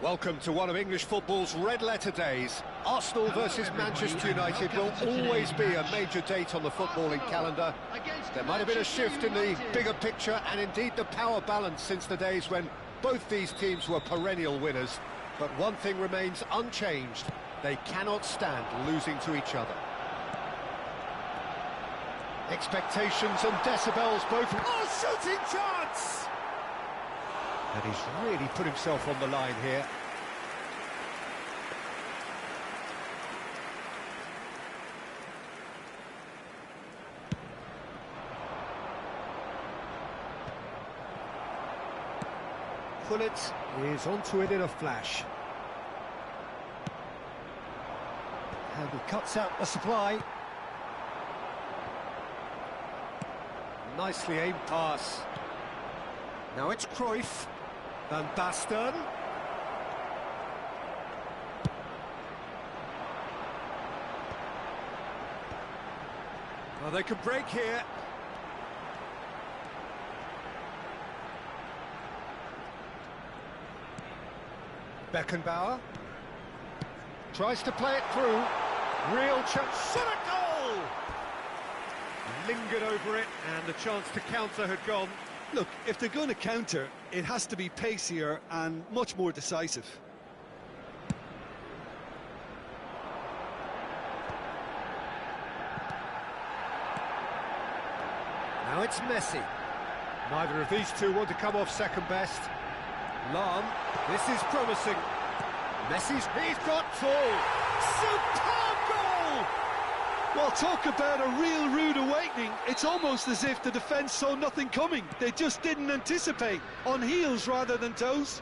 Welcome to one of English football's red-letter days. Arsenal versus Manchester United will always be a major date on the footballing calendar. There might have been a shift in the bigger picture and indeed the power balance since the days when both these teams were perennial winners. But one thing remains unchanged. They cannot stand losing to each other. Expectations and decibels both... Oh, shooting chance! And he's really put himself on the line here. Pullet is onto it in a flash. And he cuts out the supply. Nicely aimed pass. Now it's Cruyff. Van Basten. Well, they could break here. Beckenbauer tries to play it through. Real chance. Shot a goal! Lingered over it, and the chance to counter had gone. Look, if they're going to counter, it has to be pacier and much more decisive. Now it's Messi. Neither of these two want to come off second best. Lahm, this is promising. He's got full. Superb goal! Well, talk about a real rude awakening. It's almost as if the defence saw nothing coming. They just didn't anticipate, on heels rather than toes.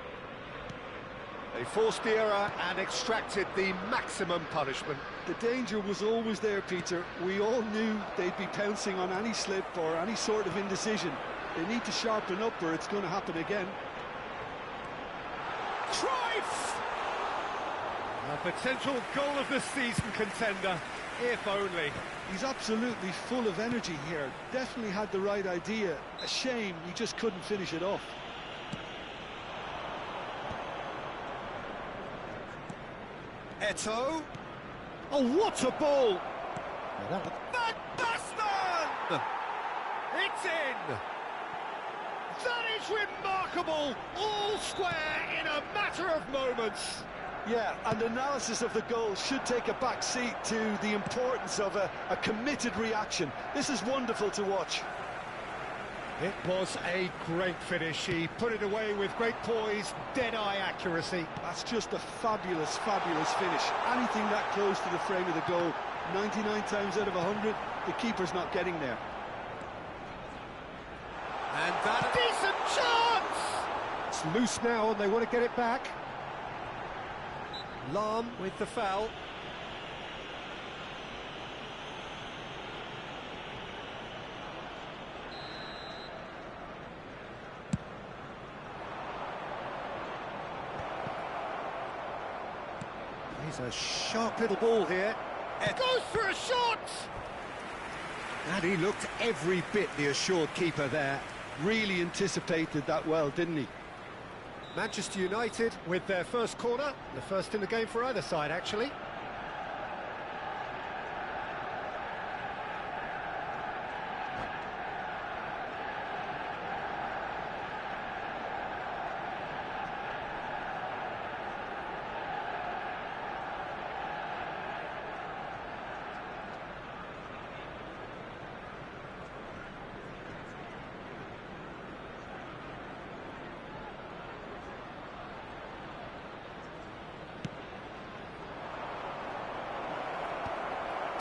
They forced the error and extracted the maximum punishment. The danger was always there, Peter. We all knew they'd be pouncing on any slip or any sort of indecision. They need to sharpen up or it's going to happen again. Cruyff! A potential goal of the season contender. If only. He's absolutely full of energy here. Definitely had the right idea. A shame he just couldn't finish it off. Eto'o. Oh, what a ball! Van Basten! It's in! That is remarkable! All square in a matter of moments. Yeah, and analysis of the goal should take a back seat to the importance of a committed reaction. This is wonderful to watch. It was a great finish. He put it away with great poise, dead-eye accuracy. That's just a fabulous, fabulous finish. Anything that close to the frame of the goal, 99 times out of 100, the keeper's not getting there. And that decent chance! It's loose now and they want to get it back. Lahm with the foul. He's a sharp little ball here. It goes for a shot! And he looked every bit the assured keeper there. Really anticipated that well, didn't he? Manchester United with their first corner, the first in the game for either side, actually.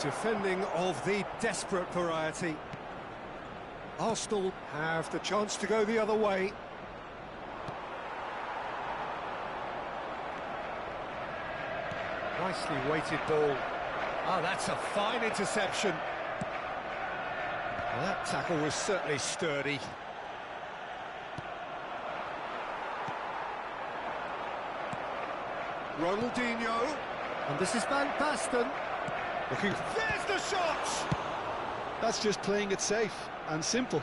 Defending of the desperate variety. Arsenal have the chance to go the other way. Nicely weighted ball. Oh, that's a fine interception. Well, that tackle was certainly sturdy. Ronaldinho. And this is Van Basten. Looking, there's the shot! That's just playing it safe and simple.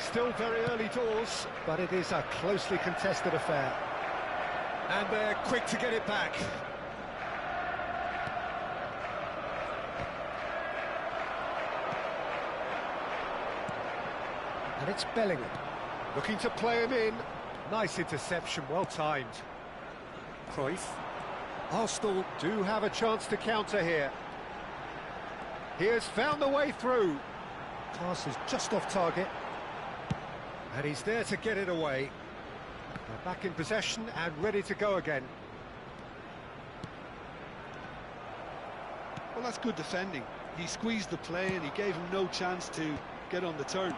still very early doors, but it is a closely contested affair. And they're quick to get it back. And it's Bellingham, looking to play him in. Nice interception, well timed. Cruyff. Arsenal do have a chance to counter here. He has found the way through. Pass is just off target. And he's there to get it away. They're back in possession and ready to go again. Well, that's good defending. He squeezed the play and he gave him no chance to get on the turn.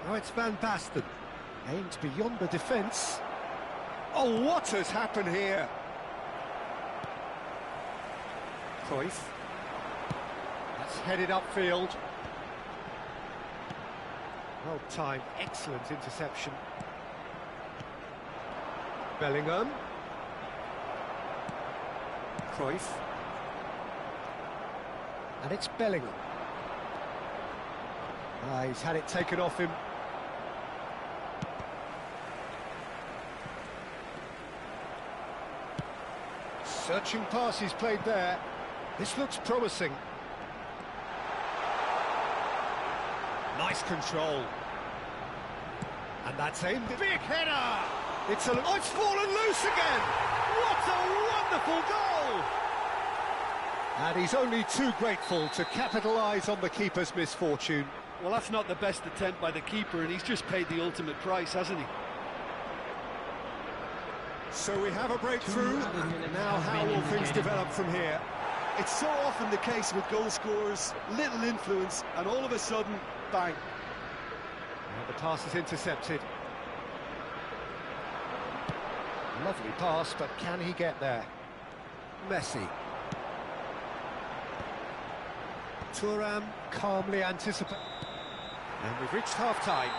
Now it's Van Basten. Aimed beyond the defence. Oh, what has happened here? Cruyff. That's headed upfield. Well timed, excellent interception. Bellingham. Cruyff. And it's Bellingham. He's had it taken off him. Searching pass he's played there. This looks promising. Nice control. And that's aimed. Big header! It's fallen loose again! What a wonderful goal! And he's only too grateful to capitalise on the keeper's misfortune. Well, that's not the best attempt by the keeper, and he's just paid the ultimate price, hasn't he? So we have a breakthrough. Now how will things develop from here? It's so often the case with goal scorers, little influence, and all of a sudden, bang. Now the pass is intercepted. Lovely pass, but can he get there? Messi. Thuram calmly anticipates. And we've reached half-time.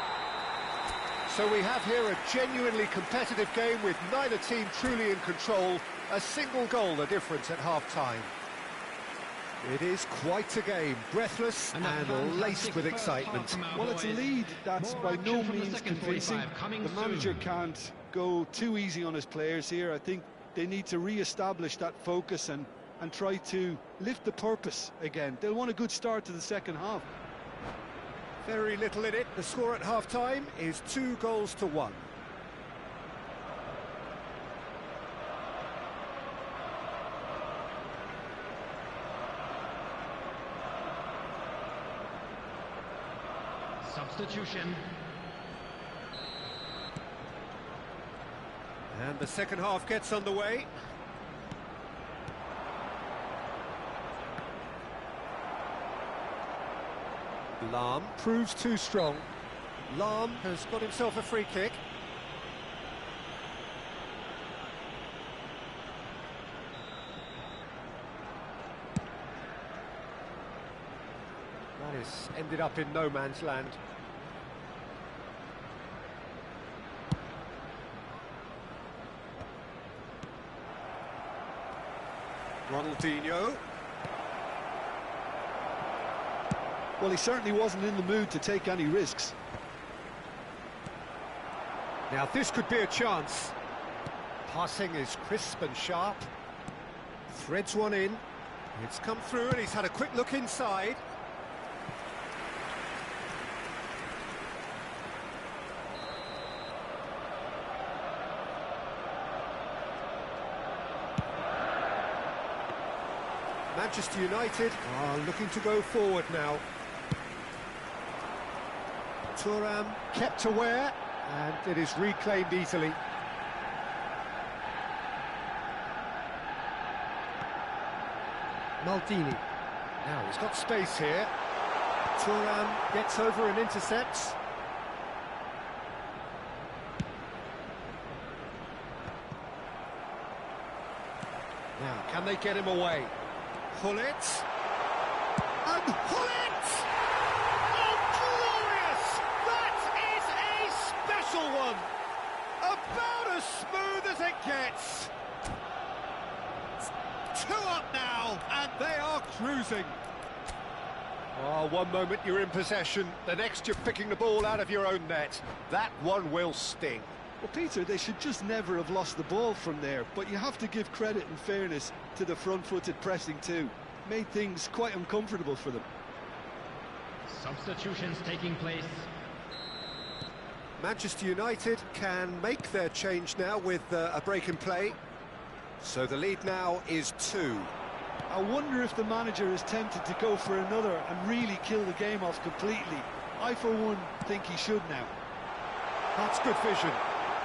So we have here a genuinely competitive game with neither team truly in control. A single goal the difference at half-time. It is quite a game, breathless and laced with excitement. Well, it's a lead that's by no means convincing. The manager can't go too easy on his players here. I think they need to re-establish that focus and try to lift the purpose again. They'll want a good start to the second half. Very little in it. The score at half-time is 2-1. Substitution. And the second half gets underway. Lahm proves too strong. Lahm has got himself a free kick. That has ended up in no man's land. Ronaldinho. Well, he certainly wasn't in the mood to take any risks. Now this could be a chance. Passing is crisp and sharp. Threads one in. It's come through and he's had a quick look inside. Manchester United are looking to go forward now. Thuram kept aware, and it is reclaimed easily. Maldini. Now he's got space here. Thuram gets over and intercepts. Now, can they get him away? Hullet. And Hullet! Oh, glorious! That is a special one! About as smooth as it gets. 2 up now, and they are cruising. Oh, one moment you're in possession, the next you're picking the ball out of your own net. That one will sting. Well, Peter, they should just never have lost the ball from there, but you have to give credit and fairness to the front-footed pressing too. Made things quite uncomfortable for them. Substitutions taking place. Manchester United can make their change now with a break in play. So the lead now is 2. I wonder if the manager is tempted to go for another and really kill the game off completely. I, for one, think he should now. That's good vision.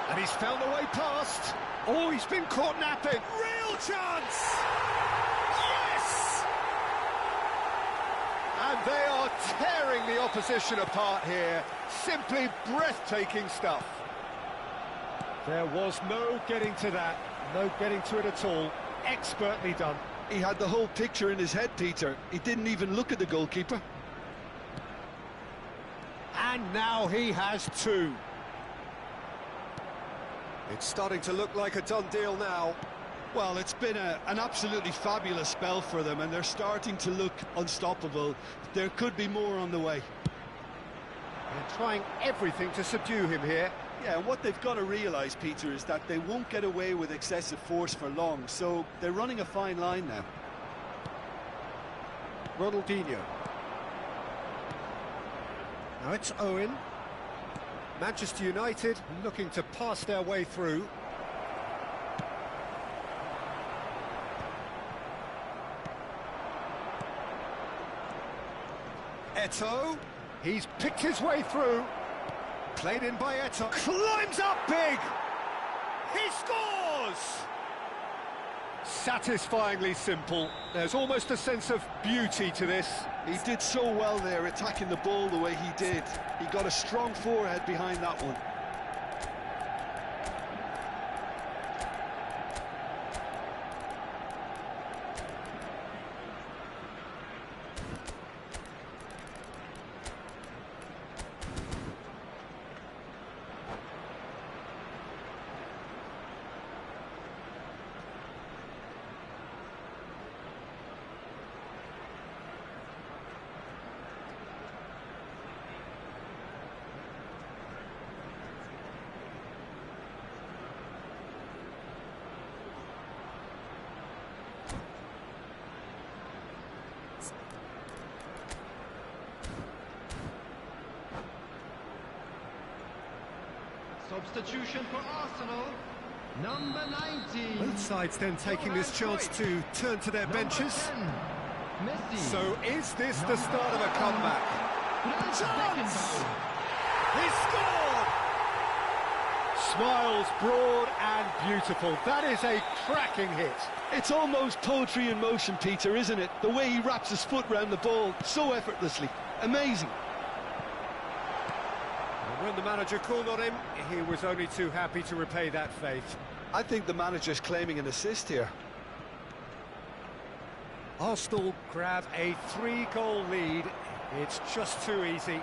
And he's found a way past. Oh, he's been caught napping. Real chance! Yes! And they are tearing the opposition apart here. Simply breathtaking stuff. There was no getting to that. No getting to it at all. Expertly done. He had the whole picture in his head, Peter. He didn't even look at the goalkeeper. And now he has 2. It's starting to look like a done deal now. Well, it's been an absolutely fabulous spell for them, and they're starting to look unstoppable. There could be more on the way. They're trying everything to subdue him here. Yeah, and what they've got to realise, Peter, is that they won't get away with excessive force for long, so they're running a fine line now. Ronaldinho. Now it's Owen. Manchester United looking to pass their way through. Eto'o. He's picked his way through. Played in by Eto'o. Climbs up big! He scores! Satisfyingly simple. There's almost a sense of beauty to this. He did so well there, attacking the ball the way he did. He got a strong forehead behind that one. Substitution for Arsenal, number 19. Both sides then taking this chance to turn to their benches. 10, Messi. So is this the start of a comeback? Chance! He scored! Smiles broad and beautiful. That is a cracking hit. It's almost poetry in motion, Peter, isn't it? The way he wraps his foot round the ball so effortlessly. Amazing. When the manager called on him, he was only too happy to repay that faith. I think the manager's claiming an assist here. Arsenal grab a 3-goal lead. It's just too easy.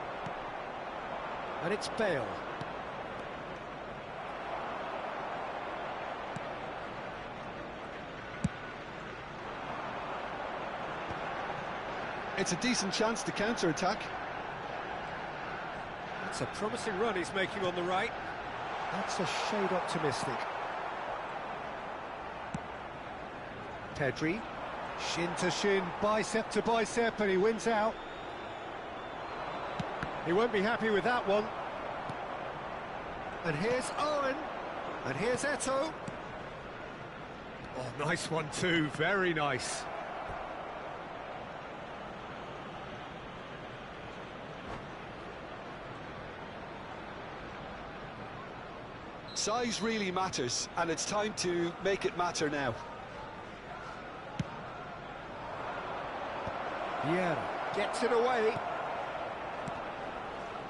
And it's Bale. It's a decent chance to counter-attack. It's a promising run he's making on the right. That's a shade optimistic. Pedri, shin to shin, bicep to bicep, and he wins out. He won't be happy with that one. And here's Owen, and here's Eto'o. Oh, nice one too, very nice. Size really matters, and it's time to make it matter now. Vieira gets it away.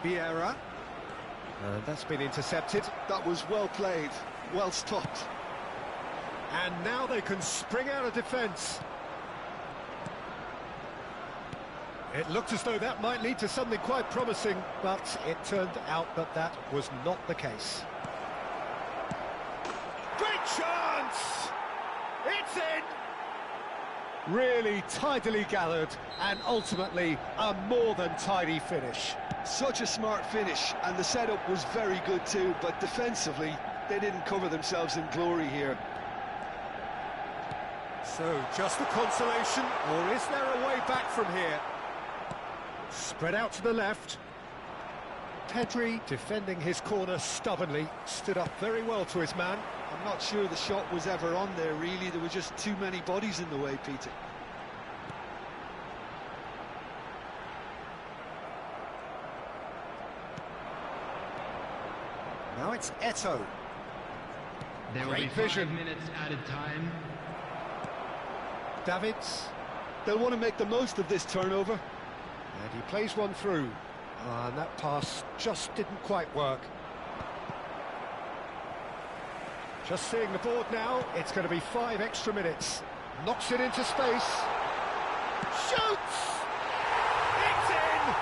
Vieira. That's been intercepted. That was well played, well stopped. And now they can spring out of defence. It looked as though that might lead to something quite promising, but it turned out that that was not the case. Great chance! It's in! Really tidily gathered, and ultimately a more than tidy finish. Such a smart finish, and the setup was very good too, but defensively, they didn't cover themselves in glory here. So, just the consolation, or is there a way back from here? Spread out to the left. Pedri, defending his corner stubbornly, stood up very well to his man. I'm not sure the shot was ever on there, really. There were just too many bodies in the way, Peter. Now it's Eto'o. There will be 5 minutes added time. Davids. They'll want to make the most of this turnover. And he plays one through. And that pass just didn't quite work. Just seeing the board now, it's going to be 5 extra minutes. Knocks it into space. Shoots! It's in!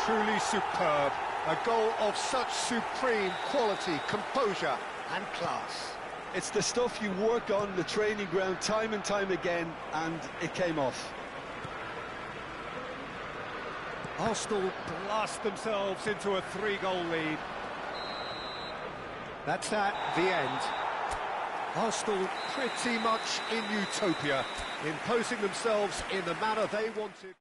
Truly superb. A goal of such supreme quality, composure and class. It's the stuff you work on the training ground time and time again, and it came off. Arsenal blast themselves into a 3-goal lead. That's at the end. Arsenal pretty much in utopia, imposing themselves in the manner they wanted.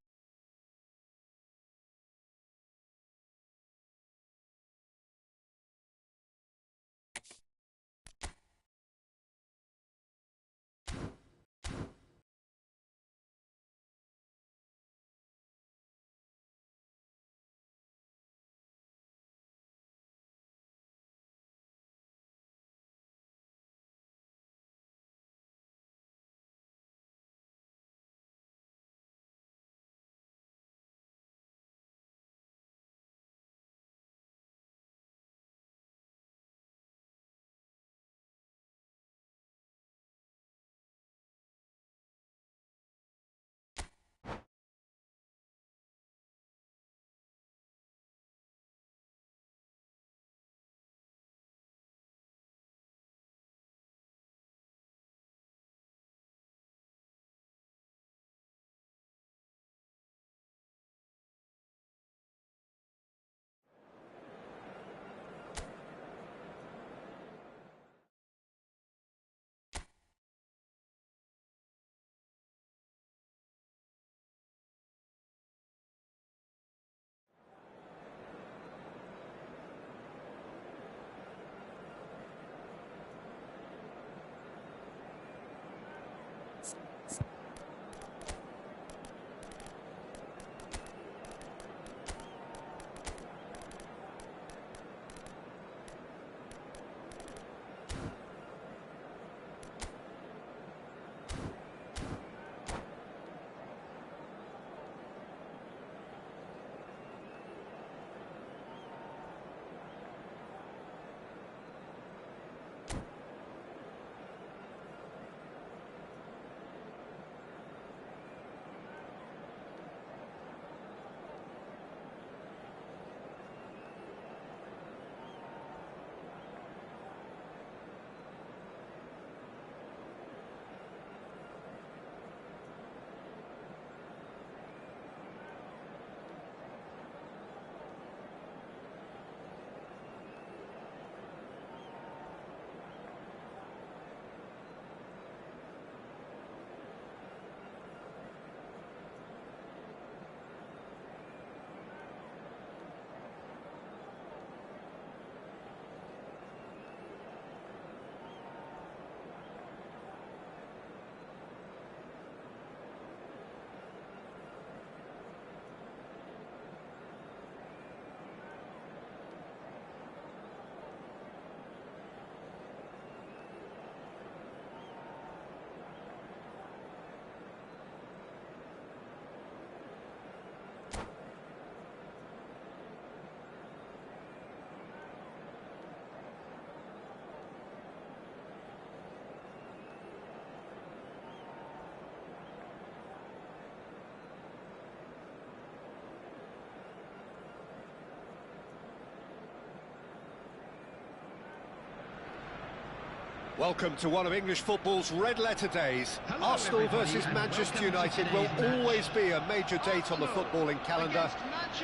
Welcome to one of English football's red-letter days. Arsenal versus Manchester United will always be a major date on the footballing calendar.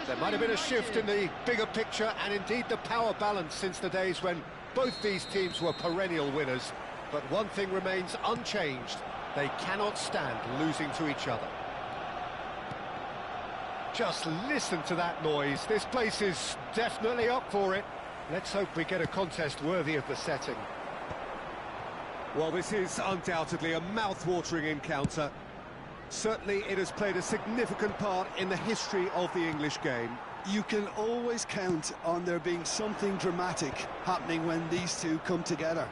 There might have been a shift in the bigger picture and indeed the power balance since the days when both these teams were perennial winners. But one thing remains unchanged. They cannot stand losing to each other. Just listen to that noise. This place is definitely up for it. Let's hope we get a contest worthy of the setting. Well, this is undoubtedly a mouth-watering encounter. Certainly it has played a significant part in the history of the English game. You can always count on there being something dramatic happening when these two come together.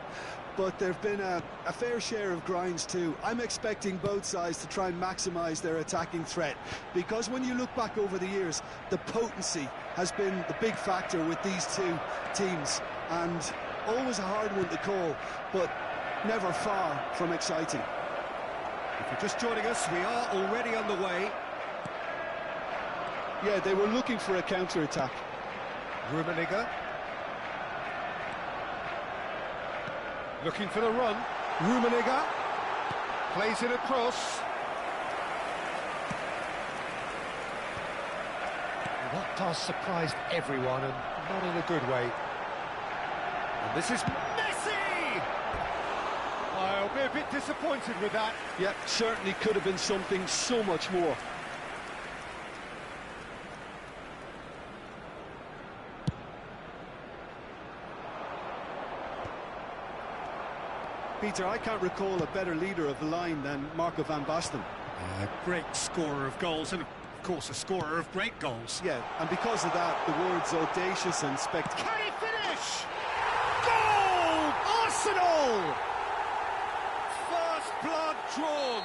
But there have been a fair share of grinds too. I'm expecting both sides to try and maximise their attacking threat, because when you look back over the years, the potency has been the big factor with these two teams, and always a hard one to call, but never far from exciting. If you're just joining us, we are already underway. Yeah, they were looking for a counter-attack. Rummenigge. Looking for the run. Rummenigge plays it across. That pass surprised everyone, and not in a good way. And this is Messi! I'll be a bit disappointed with that. Yeah, certainly could have been something so much more. Peter, I can't recall a better leader of the line than Marco van Basten. A great scorer of goals and, of course, a scorer of great goals. Yeah, and because of that, the words audacious and spectacular. Can he finish? Goal! Arsenal! First blood drawn.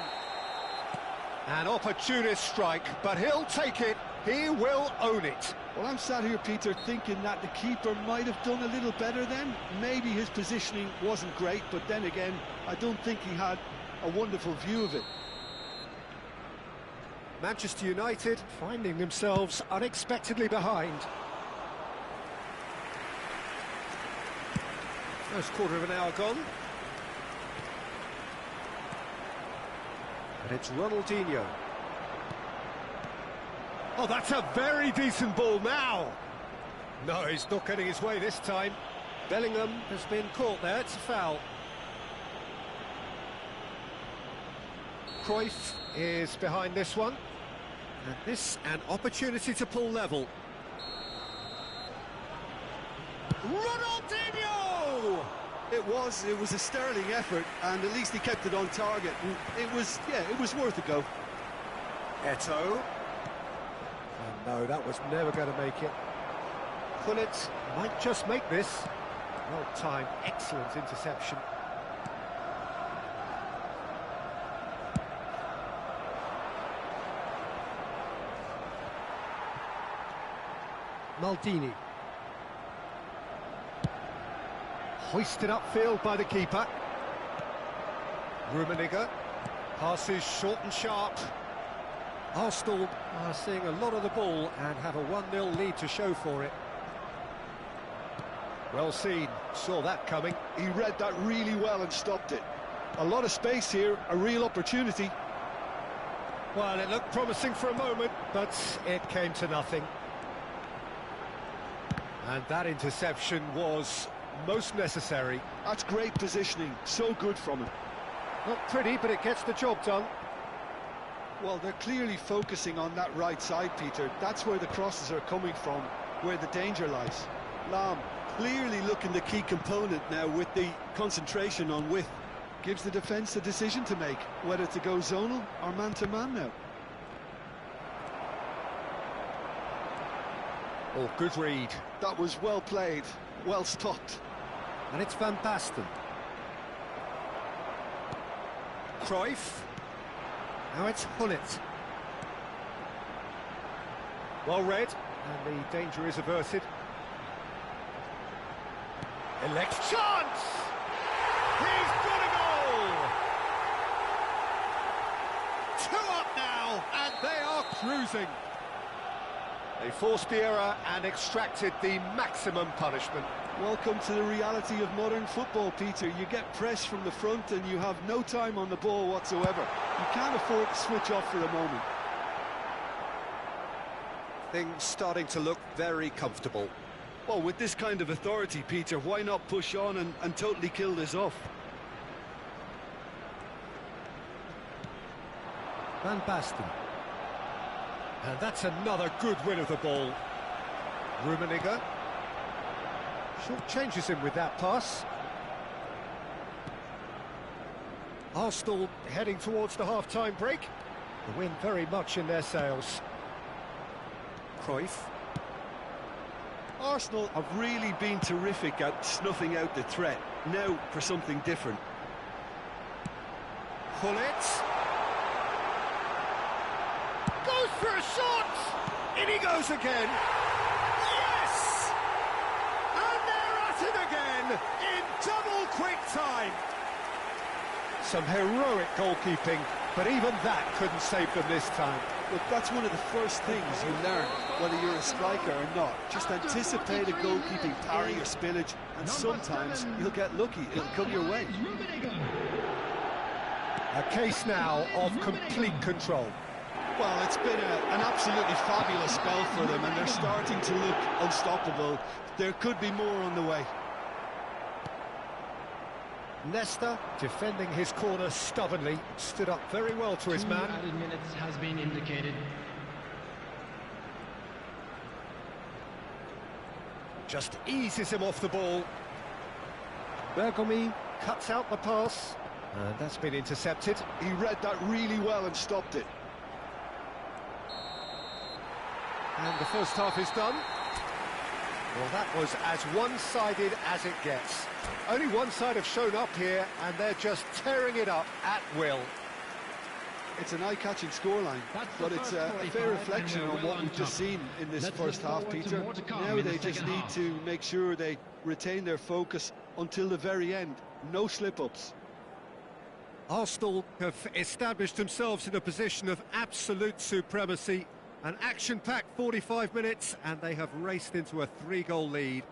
An opportunist strike, but he'll take it. He will own it. Well, I'm sat here, Peter, thinking that the keeper might have done a little better then. Maybe his positioning wasn't great, but then again, I don't think he had a wonderful view of it. Manchester United finding themselves unexpectedly behind. First quarter of an hour gone. And it's Ronaldinho. Oh, that's a very decent ball now. No, he's not getting his way this time. Bellingham has been caught there. It's a foul. Cruyff is behind this one. And this, an opportunity to pull level. Ronaldinho! It was a sterling effort, and at least he kept it on target. And it was worth a go. Eto'o. And no, that was never going to make it. Pullet might just make this. Well timed, excellent interception. Maldini. Hoisted upfield by the keeper. Rummenigge. Passes short and sharp. Arsenal are seeing a lot of the ball and have a 1-0 lead to show for it. Well seen, saw that coming. He read that really well and stopped it. A lot of space here, a real opportunity. Well, it looked promising for a moment, but it came to nothing. And that interception was most necessary. That's great positioning, so good from him. Not pretty, but it gets the job done. Well, they're clearly focusing on that right side, Peter. That's where the crosses are coming from, where the danger lies. Lam clearly looking the key component now with the concentration on width. Gives the defence a decision to make, whether to go zonal or man-to-man now. Oh, good read. That was well played, well stopped. And it's Van Basten. Cruyff. Now it's Gullit. Well read, and the danger is averted. Elect chance! He's got a goal! 2 up now, and they are cruising. They forced the error and extracted the maximum punishment. Welcome to the reality of modern football, Peter. You get press from the front and you have no time on the ball whatsoever. You can't afford to switch off for a moment. Things starting to look very comfortable. Well, with this kind of authority, Peter, why not push on and totally kill this off? Van Basten. And that's another good win of the ball. Rummenigge. Short changes him with that pass. Arsenal heading towards the half-time break. The win very much in their sails. Cruyff. Arsenal have really been terrific at snuffing out the threat. Now for something different. Gullit. Goes for a shot! In he goes again! Yes! And they're at it again, in double quick time! Some heroic goalkeeping, but even that couldn't save them this time. Look, that's one of the first things you learn, whether you're a striker or not. Just anticipate a goalkeeping parry or spillage, and sometimes you'll get lucky, it'll come your way. A case now of complete control. Well, it's been an absolutely fabulous spell for them, and they're starting to look unstoppable. There could be more on the way. Nesta, defending his corner stubbornly, stood up very well to his man. 2 added minutes has been indicated. Just eases him off the ball. Bergomi cuts out the pass, and that's been intercepted. He read that really well and stopped it. And the first half is done. Well, that was as one-sided as it gets. Only one side have shown up here, and they're just tearing it up at will. It's an eye-catching scoreline, but it's a fair reflection on what we've just seen in this first half, Peter. Now they just need to make sure they retain their focus until the very end. No slip-ups. Arsenal have established themselves in a position of absolute supremacy. An action-packed 45 minutes, and they have raced into a 3-goal lead.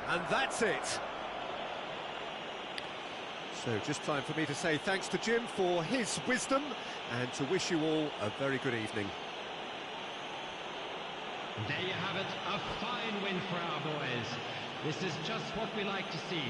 And that's it. So just time for me to say thanks to Jim for his wisdom and to wish you all a very good evening. There you have it, a fine win for our boys. This is just what we like to see.